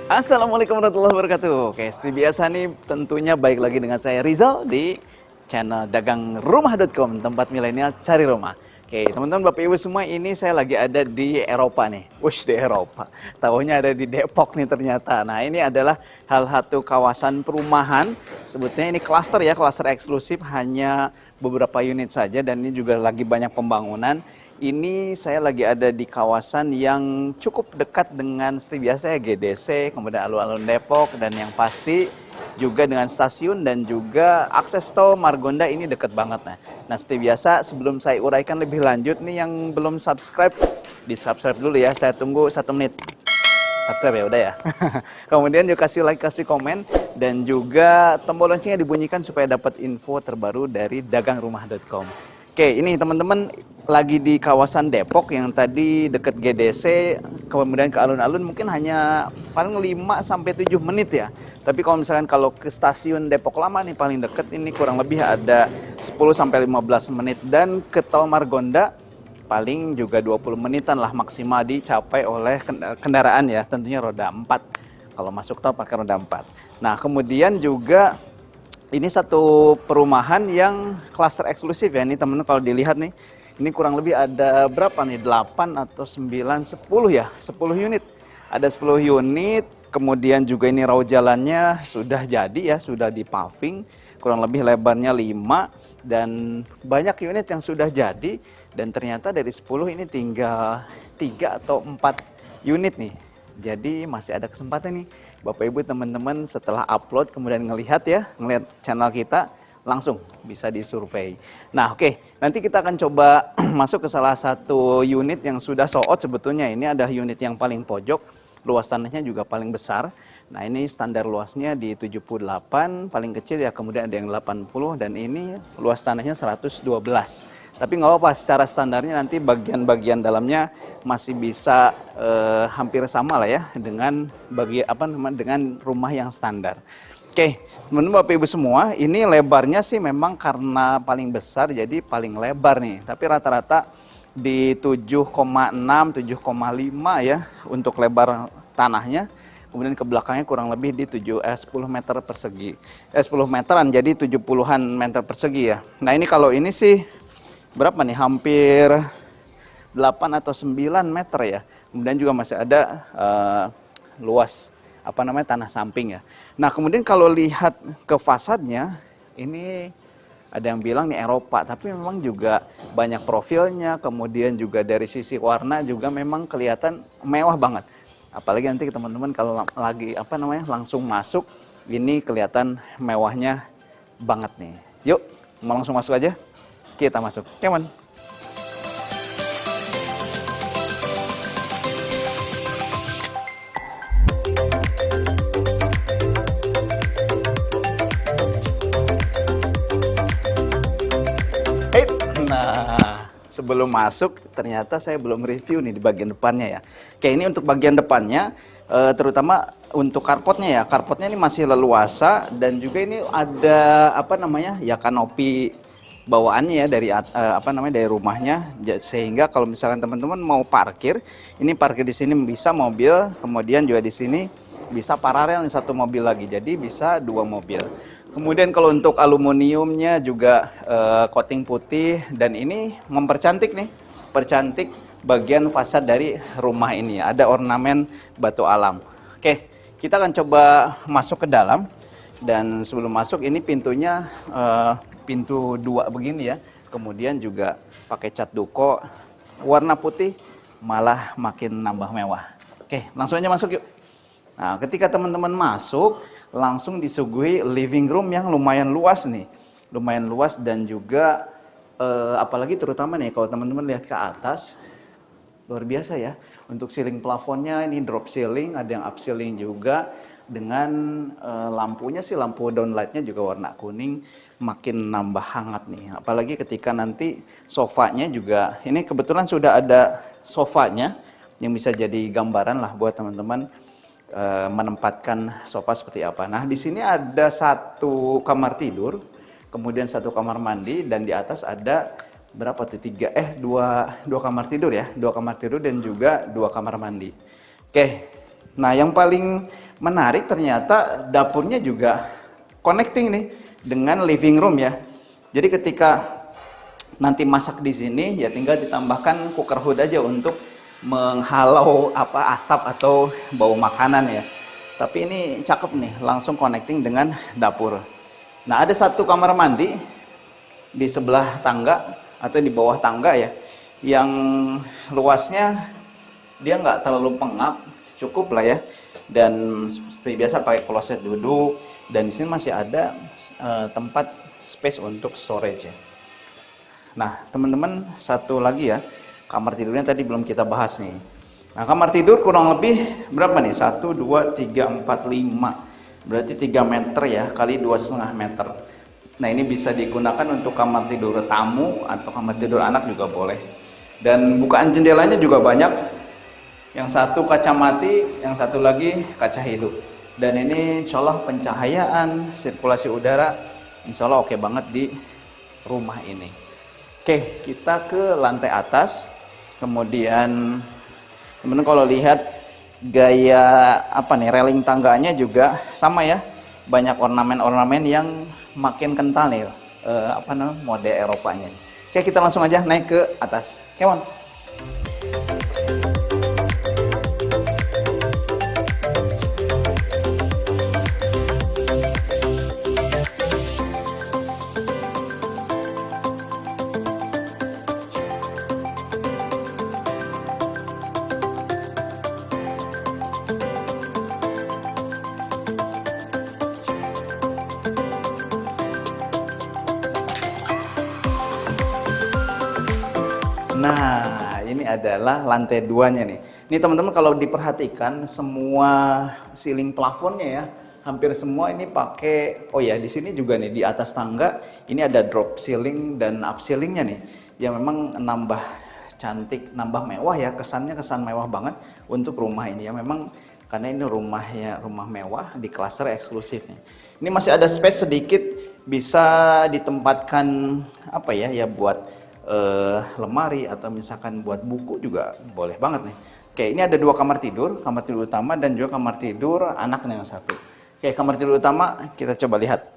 Assalamualaikum warahmatullahi wabarakatuh. Oke, seperti biasa nih tentunya baik lagi dengan saya Rizal di channel dagangrumah.com, tempat milenial cari rumah. Oke, teman-teman Bapak Ibu semua, ini saya lagi ada di Eropa nih. Wush, di Eropa. Tahunya ada di Depok nih ternyata. Nah, ini adalah salah satu kawasan perumahan. Sebetulnya ini klaster ya, klaster eksklusif, hanya beberapa unit saja dan ini juga lagi banyak pembangunan. Ini saya lagi ada di kawasan yang cukup dekat dengan seperti biasa ya, GDC, kemudian alun-alun Depok, dan yang pasti juga dengan stasiun dan juga akses tol Margonda ini dekat banget. Nah, seperti biasa sebelum saya uraikan lebih lanjut nih, yang belum subscribe, di-subscribe dulu ya, saya tunggu 1 menit. Subscribe ya, udah ya. Kemudian juga kasih like, kasih komen, dan juga tombol loncengnya dibunyikan supaya dapat info terbaru dari dagangrumah.com. Oke, ini teman-teman lagi di kawasan Depok yang tadi dekat GDC, kemudian ke alun-alun mungkin hanya paling 5-7 menit ya. Tapi kalau misalkan kalau ke stasiun Depok Lama nih paling dekat ini kurang lebih ada 10-15 menit. Dan ke tol Margonda paling juga 20 menitan lah maksimal dicapai oleh kendaraan ya, tentunya roda 4. Kalau masuk tol pakai roda 4. Nah, kemudian juga ini satu perumahan yang klaster eksklusif ya. Ini teman-teman kalau dilihat nih, ini kurang lebih ada berapa nih? 8 atau 9, 10 ya? 10 unit. Ada 10 unit, kemudian juga ini raut jalannya sudah jadi ya, sudah di paving. Kurang lebih lebarnya 5 dan banyak unit yang sudah jadi. Dan ternyata dari 10 ini tinggal 3 atau 4 unit nih. Jadi masih ada kesempatan nih Bapak Ibu teman-teman setelah upload kemudian ngelihat channel kita, langsung bisa disurvei. Nah, oke, nanti kita akan coba masuk ke salah satu unit yang sudah sold out sebetulnya. Ini ada unit yang paling pojok, luas tanahnya juga paling besar. Nah, ini standar luasnya di 78, paling kecil ya, kemudian ada yang 80, dan ini luas tanahnya 112. Tapi nggak apa-apa, secara standarnya nanti bagian-bagian dalamnya masih bisa hampir sama lah ya dengan dengan rumah yang standar. Oke, teman-teman Bapak Ibu semua, ini lebarnya sih memang karena paling besar jadi paling lebar nih. Tapi rata-rata di 7,6, 7,5 ya untuk lebar tanahnya. Kemudian ke belakangnya kurang lebih di 10 meter persegi. 10 meteran, jadi 70-an meter persegi ya. Nah, ini kalau ini sih berapa nih? Hampir 8 atau 9 meter ya. Kemudian juga masih ada luas tanah samping ya. Nah, kemudian kalau lihat ke fasadnya, ini ada yang bilang nih Eropa, tapi memang juga banyak profilnya, kemudian juga dari sisi warna juga memang kelihatan mewah banget. Apalagi nanti teman-teman kalau lagi langsung masuk, ini kelihatan mewahnya banget nih. Yuk, mau langsung masuk aja? Kita masuk. Come on. Nah, sebelum masuk ternyata saya belum review nih di bagian depannya ya. Oke, ini untuk bagian depannya, terutama untuk karpotnya ya. Karpotnya ini masih leluasa dan juga ini ada kanopi bawaannya ya dari dari rumahnya, sehingga kalau misalkan teman-teman mau parkir, ini parkir di sini bisa mobil, kemudian juga di sini bisa paralel nih 1 mobil lagi, jadi bisa 2 mobil. Kemudian kalau untuk aluminiumnya juga coating putih, dan ini mempercantik nih, percantik bagian fasad dari rumah ini. Ada ornamen batu alam. Oke, kita akan coba masuk ke dalam, dan sebelum masuk ini pintunya pintu 2 begini ya. Kemudian juga pakai cat duko warna putih, malah makin nambah mewah. Oke, langsung aja masuk yuk. Nah, ketika teman-teman masuk, langsung disuguhi living room yang lumayan luas nih. Lumayan luas dan juga apalagi terutama nih kalau teman-teman lihat ke atas, luar biasa ya. Untuk ceiling plafonnya ini drop ceiling, ada yang up ceiling juga. Dengan lampunya sih, lampu downlightnya juga warna kuning, makin nambah hangat nih. Apalagi ketika nanti sofanya juga, ini kebetulan sudah ada sofanya yang bisa jadi gambaran lah buat teman-teman menempatkan sofa seperti apa. Nah, di sini ada 1 kamar tidur, kemudian 1 kamar mandi, dan di atas ada berapa tuh? 2 kamar tidur ya, 2 kamar tidur dan juga 2 kamar mandi. Oke. Nah, yang paling menarik ternyata dapurnya juga connecting nih dengan living room ya. Jadi ketika nanti masak di sini ya tinggal ditambahkan cooker hood aja untuk menghalau asap atau bau makanan ya. Tapi ini cakep nih, langsung connecting dengan dapur. Nah, ada satu kamar mandi di sebelah tangga atau di bawah tangga ya, yang luasnya dia nggak terlalu pengap, cukup lah ya. Dan seperti biasa pakai kloset duduk, dan di sini masih ada tempat space untuk storage ya. Nah, teman-teman, satu lagi ya, kamar tidurnya tadi belum kita bahas nih. Nah, kamar tidur kurang lebih berapa nih? 1, 2, 3, 4, 5. Berarti 3 meter ya, kali 2,5 meter. Nah, ini bisa digunakan untuk kamar tidur tamu atau kamar tidur anak juga boleh. Dan bukaan jendelanya juga banyak. Yang satu kaca mati, yang satu lagi kaca hidup. Dan ini insya Allah pencahayaan, sirkulasi udara, insya Allah oke banget di rumah ini. Oke, kita ke lantai atas. Kemudian teman-teman kalau lihat gaya railing tangganya juga sama ya, banyak ornamen-ornamen yang makin kental nih, mode Eropanya. Oke, kita langsung aja naik ke atas. Come on. Nah, ini adalah lantai 2-nya nih. Ini teman-teman kalau diperhatikan semua ceiling plafonnya ya, hampir semua ini pakai, oh ya di sini juga nih di atas tangga ini ada drop ceiling dan up ceilingnya nih, yang memang nambah cantik, nambah mewah ya, kesannya kesan mewah banget untuk rumah ini ya. Memang karena ini rumah mewah di klaster eksklusif nih. Ini masih ada space sedikit, bisa ditempatkan buat lemari atau misalkan buat buku juga boleh banget nih. Oke, ini ada 2 kamar tidur utama dan juga kamar tidur anak yang satu. Oke, kamar tidur utama kita coba lihat.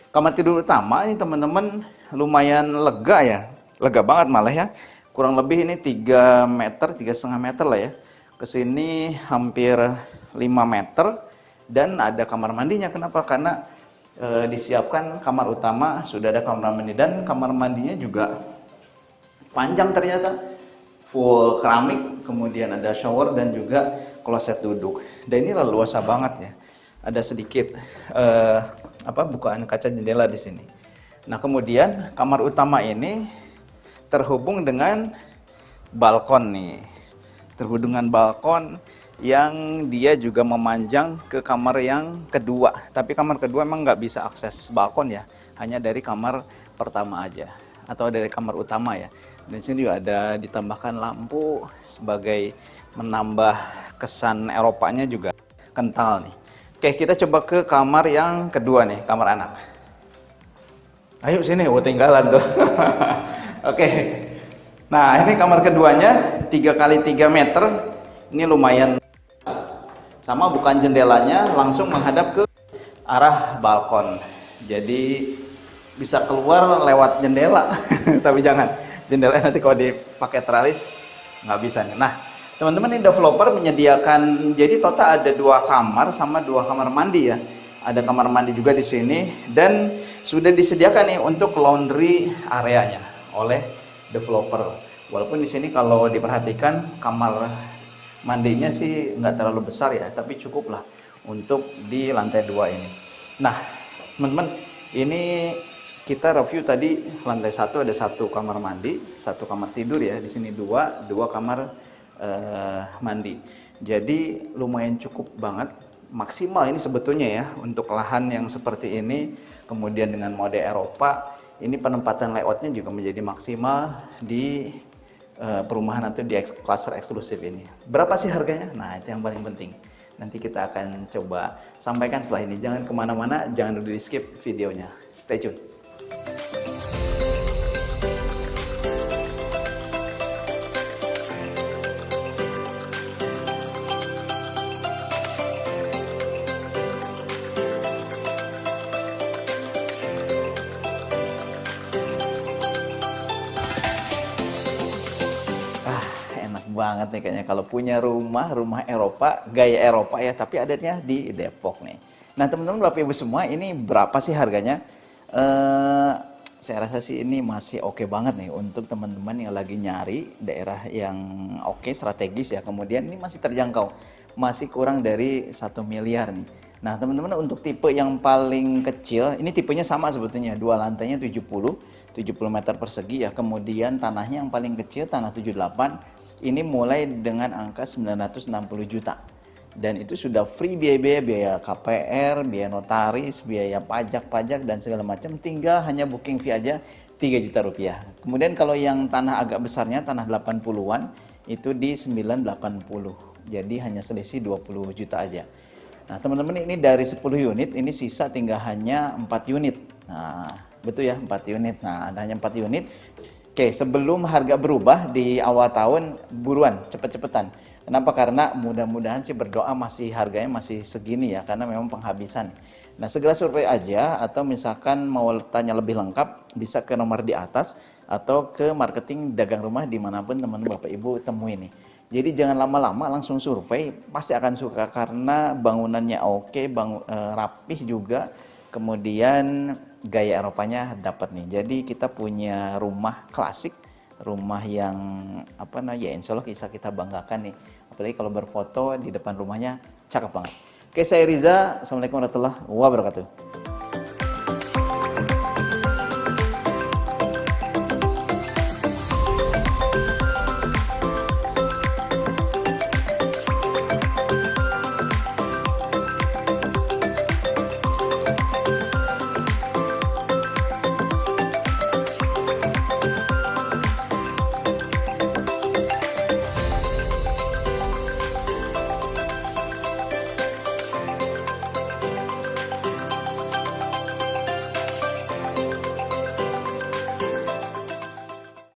Kamar tidur utama ini teman-teman lumayan lega ya, lega banget malah ya. Kurang lebih ini 3 meter, 3,5 meter lah ya. Kesini hampir 5 meter dan ada kamar mandinya. Kenapa? Karena disiapkan kamar utama, sudah ada kamar mandi dan kamar mandinya juga panjang ternyata, full keramik, kemudian ada shower dan juga kloset duduk. Dan ini leluasa banget ya. Ada sedikit bukaan kaca jendela di sini. Nah, kemudian kamar utama ini terhubung dengan balkon nih. Terhubung dengan balkon yang dia juga memanjang ke kamar yang kedua. Tapi kamar kedua emang nggak bisa akses balkon ya, hanya dari kamar pertama aja atau dari kamar utama ya. Dan sini juga ada ditambahkan lampu sebagai menambah kesan Eropanya juga kental nih. Oke, kita coba ke kamar yang kedua nih, kamar anak. Ayo sini, tinggalan tuh. Oke. Nah, ini kamar keduanya 3 kali 3 meter. Ini lumayan. Sama bukan jendelanya, langsung menghadap ke arah balkon. Jadi bisa keluar lewat jendela. Tapi jangan, jendela nanti kalau dipakai teralis nggak bisa. Nah, teman-teman, ini developer menyediakan, jadi total ada 2 kamar sama 2 kamar mandi ya. Ada kamar mandi juga di sini dan sudah disediakan nih untuk laundry areanya oleh developer. Walaupun di sini kalau diperhatikan kamar mandinya sih nggak terlalu besar ya, tapi cukup lah untuk di lantai 2 ini. Nah, teman-teman, ini kita review tadi lantai 1 ada 1 kamar mandi, 1 kamar tidur ya. Di sini 2 kamar mandi. Jadi lumayan cukup banget, maksimal ini sebetulnya ya untuk lahan yang seperti ini. Kemudian dengan mode Eropa, ini penempatan layoutnya juga menjadi maksimal di perumahan atau di klaster eksklusif ini. Berapa sih harganya? Nah, itu yang paling penting. Nanti kita akan coba sampaikan setelah ini. Jangan kemana-mana, jangan dulu di skip videonya. Stay tune. banget nih kayaknya kalau punya rumah Eropa, gaya Eropa ya, tapi adanya di Depok nih. Nah teman-teman Bapak Ibu semua, ini berapa sih harganya? Saya rasa sih ini masih oke banget nih untuk teman-teman yang lagi nyari daerah yang oke, strategis ya. Kemudian ini masih terjangkau, masih kurang dari 1 miliar nih. Nah teman-teman untuk tipe yang paling kecil, ini tipenya sama sebetulnya, 2 lantainya 70 meter persegi ya. Kemudian tanahnya yang paling kecil, tanah 78, ini mulai dengan angka 960 juta. Dan itu sudah free biaya KPR, biaya notaris, biaya pajak dan segala macam, tinggal hanya booking fee aja 3 juta rupiah. Kemudian kalau yang tanah agak besarnya, tanah 80-an, itu di 980. Jadi hanya selisih 20 juta aja. Nah teman-teman, ini dari 10 unit, ini sisa tinggal hanya 4 unit. Nah betul ya, 4 unit. Nah ada hanya 4 unit. Oke, sebelum harga berubah di awal tahun, buruan, cepet-cepetan. Kenapa? Karena mudah-mudahan sih berdoa masih harganya masih segini ya, karena memang penghabisan. Nah segera survei aja, atau misalkan mau tanya lebih lengkap, bisa ke nomor di atas, atau ke marketing dagang rumah dimanapun teman Bapak Ibu temui nih. Jadi jangan lama-lama, langsung survei, pasti akan suka karena bangunannya oke, rapih juga, kemudian gaya Eropanya dapat nih. Jadi kita punya rumah klasik, rumah yang ya insya Allah bisa kita banggakan nih. Apalagi kalau berfoto di depan rumahnya cakep banget. Oke, saya Riza. Assalamualaikum warahmatullahi wabarakatuh.